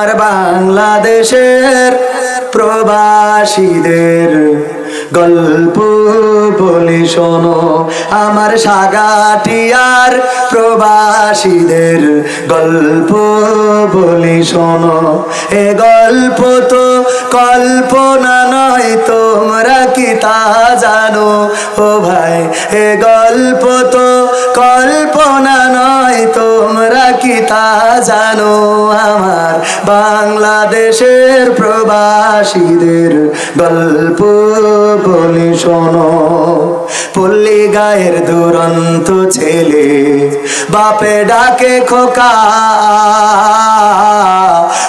আর বাংলাদেশের প্রবাসীদের গল্প বলি শোনো, আমার সাগাটিয়ার প্রবাসীদের গল্প বলি শোনো। এ গল্প তো কল্পনা নয়, তোমরা কি তা জানো? ও ভাই, এ গল্প তো কল্পনা নয়, তোমরা কি তা জানো? আমার বাংলাদেশের প্রবাসীদের গল্প বলি শোনো। পল্লী গায়ের দুরন্ত ছেলে বাপে ডাকে খোকা,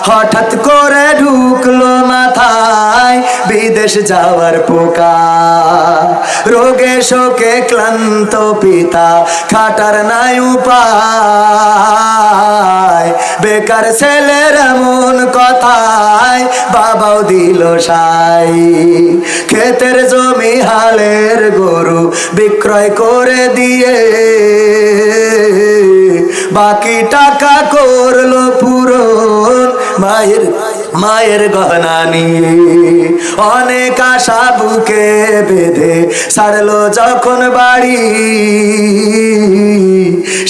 হঠাৎ করে ঢুকলো মাথায় বিদেশ যাওয়ার পোকা। রোগে শোকে ক্লান্ত পিতা, খাটার নাই উপায়, বেকার ছেলের এমন কথায় বাবাও দিল সাই। ক্ষেতের জমি হালের গরু বিক্রয় করে দিয়ে বাকি টাকা করলো পূরণ মায়ের গহনা নিয়ে। অনেক আশা বুকে বেঁধে ছাড়লো যখন বাড়ি,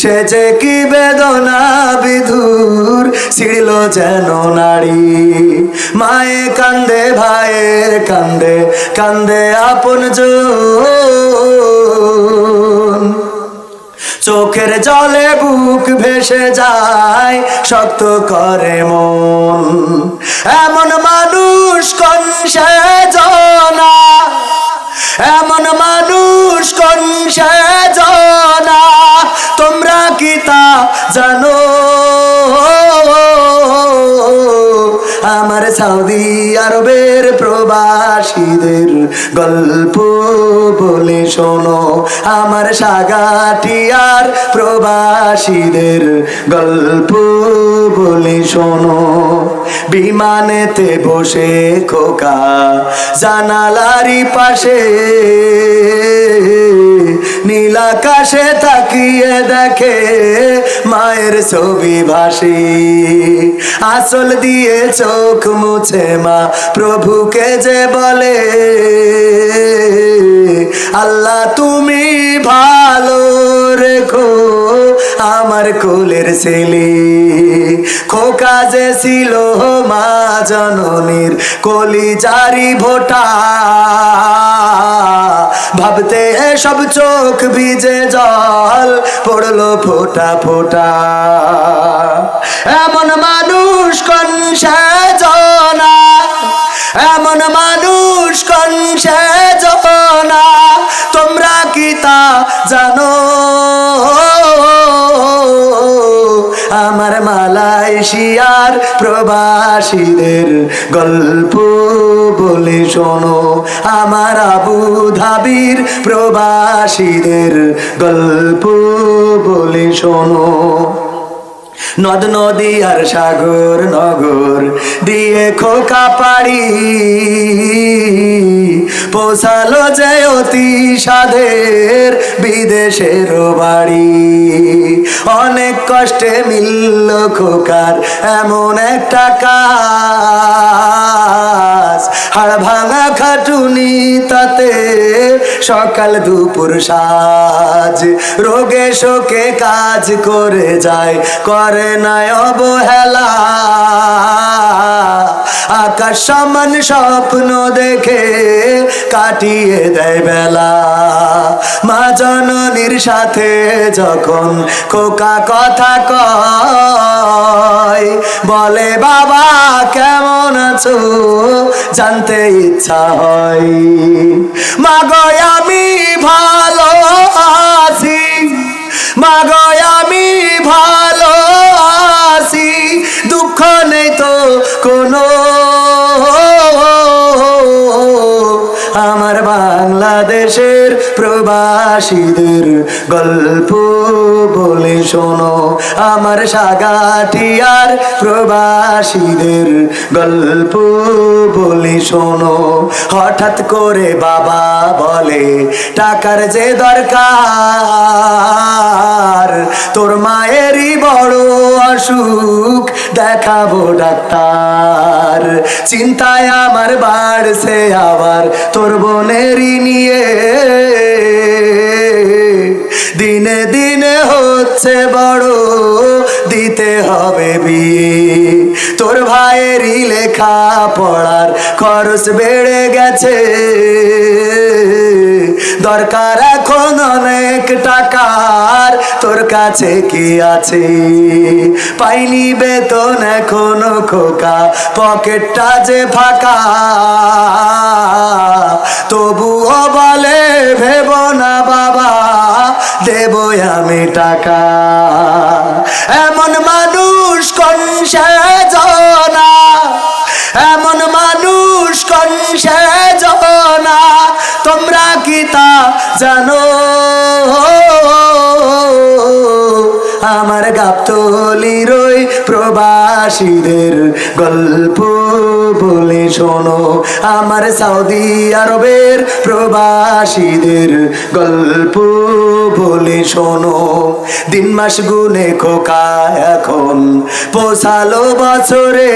সে যে কি বেদনা বিধুর ছিড়ল যেন নারী। মায়ে কান্দে, ভাইয়ে কান্দে, কান্দে আপনজন, চোখের জলে বুক ভেসে যায়, শক্ত করে মন। এমন মানুষ কোন সেজনা, এমন মানুষ কোন সেজনা, তোমরা কি তা জানো? আমার সৌদি আরবের প্রবাসীদের গল্প বলে শোনো, আমার সাগাটিয়ার প্রবাসীদের গল্প বলে শোনো। বিমানেতে বসে খোকা জানালারি পাশে, নীল আকাশে তাকিয়ে দেখে মায়ের ছবি ভাসে। আঁচল দিয়ে চোখ মুছে মা প্রভুকে যে বলে, আল্লাহ তুমি ভালো রেখো আমার কোলের ছেলে। খোকা যে ছিল মা জননীর কলিজারি ভোটা, ভাবতে সব চোখ ভিজে জল পড়লো ফোটা ফোটা। এমন মানুষ কোন সেজনা, এমন মানুষ কোন সেজনা, তোমরা কি তা জানো? আমার মালয়েশিয়ার প্রবাসীদের গল্প বলে শোনো, আমার আবু ধাবির প্রবাসীদের গল্প বলে শোনো। নদ নদী আর সাগর নগর দিয়ে খোকা পাড়ি, পৌঁছালো যে অতি সাধের বিদেশের বাড়ি। অনেক কষ্টে মিলল খোকার এমন একটা কাজ, হাড় ভাঙা খাটুনি তাতে সকাল দুপুর সাজ। রোগে শোকে কাজ করে যায়, করে নাই অবহেলা, আকাশ সমান স্বপ্ন দেখে কাটিয়ে দেয় বেলা। মা জননীর সাথে যখন খোকা কথা কয়, বলে বাবা কেমন আছো জানতে ইচ্ছা হয়। মা গো আমি ভালো আছি, মা গো আমি ভালো আছি, দুঃখ নেই তো কোনো। আমার বাংলা বাংলাদেশের প্রবাসীদের গল্প বলে শোনো, আমার সাগাটিয়ার প্রবাসীদের গল্প বলে শোনো। হঠাৎ করে বাবা বলে টাকার যে দরকার, তোর মায়েরই বড় অসুখ, দেখাবো ডাক্তার। চিন্তায় আমার বাড়ছে আবার তোর বোনেরই নিয়ে, দিনে দিনে হচ্ছে বড়, দিতে হবে বিয়ে। তোর ভাইয়েরই লেখা পড়ার খরচ বেড়ে গেছে, দরকার এখন অনেক টাকার, তোর কাছে কি আছে? পাইনি বেতন এখনো খোকা, পকেটটা যে ফাঁকা, তবুও বলে ভেবো না বাবা, দেবো আমি টাকা। এমন মানুষ কোন সেজনা, এমন মানুষ কোন সেজনা, তোমরা কি তা জানো? আমার গাবতলির ওই প্রবাসীদের গল্প বলে শোনো, আমার সৌদি আরবের প্রবাসীদের গল্প বলে শোনো। দিন মাস গুনে খোকা এখন পোষালো বছরে,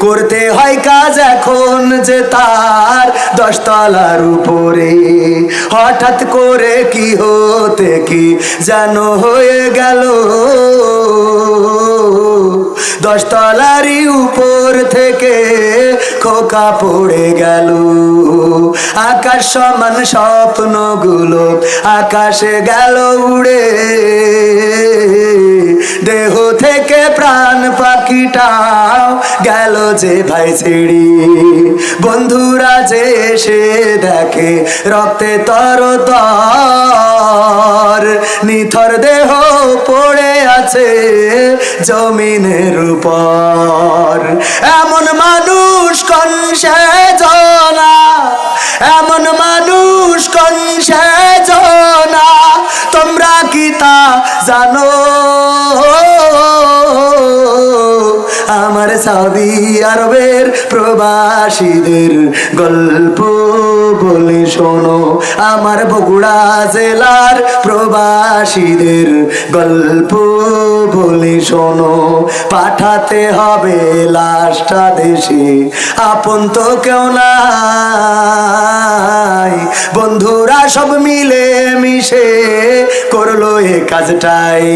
করতে হয় কাজ এখন যে তার 10 তলার উপরে। হঠাৎ করে কি হতে কি যেন হয়ে গেল, 10 তলারই উপর থেকে খোকা পড়ে গেল। আকাশ সমান স্বপ্নগুলো আকাশে গেল উড়ে, দেহ থেকে প্রাণ পাখিটাও গেল যে ভাই ছেড়ে। বন্ধুরা যে এসে দেখে রক্তে তরতর, নিথর দেহ পড়ে আছে জমিনের উপর। এমন মানুষ কোন সেজনা, এমন মানুষ কোন সেজনা, তোমরা কি তা জানো? আমার সৌদি আরবের প্রবাসীদের গল্প বলে শোনো, আমার বগুড়া জেলার প্রবাসীদের গল্প বলে শোনো। পাঠাতে হবে লাশটা দেশে, আপন তো কেউ নাই, বন্ধুরা সব মিলে মিশে করলো এ কাজটাই।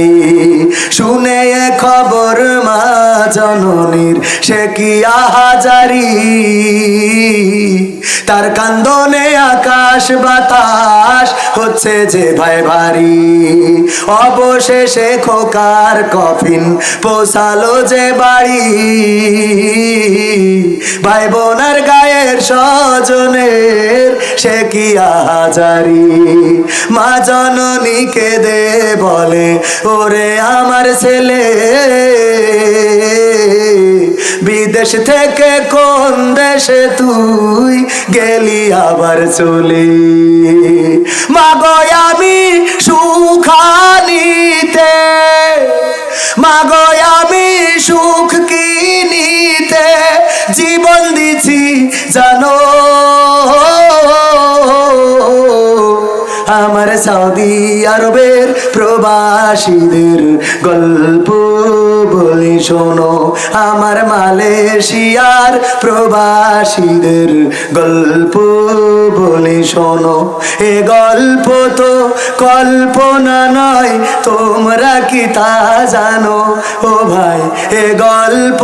শুনে এ খবর মা জননীর সে কি আহাজারি, তার কান্দনে আকাশ বাতাস হচ্ছে যে ভাই ভারী। অবশেষে খোকার কফিন পৌঁছালো যে বাড়ি, ভাই বোনের গায়ের স্বজনের সে কি আহাজারি। মা জননীকে দে বলে ওরে আমার ছেলে, বিদেশ থেকে কোন দেশে তুই গেলি আবার চলে। মাগো আমি সুখানিতে, মাগো আমি সুখ কিনিতে জীবন দিছি জানো। আমার সৌদি আরবের প্রবাসীদের গল্প বলে শোনো, আমার মালয়েশিয়ার প্রবাসীদের গল্প বলে শোনো। এ গল্প তো কল্পনা নয়, তোমরা কি তা জানো? ও ভাই এ গল্প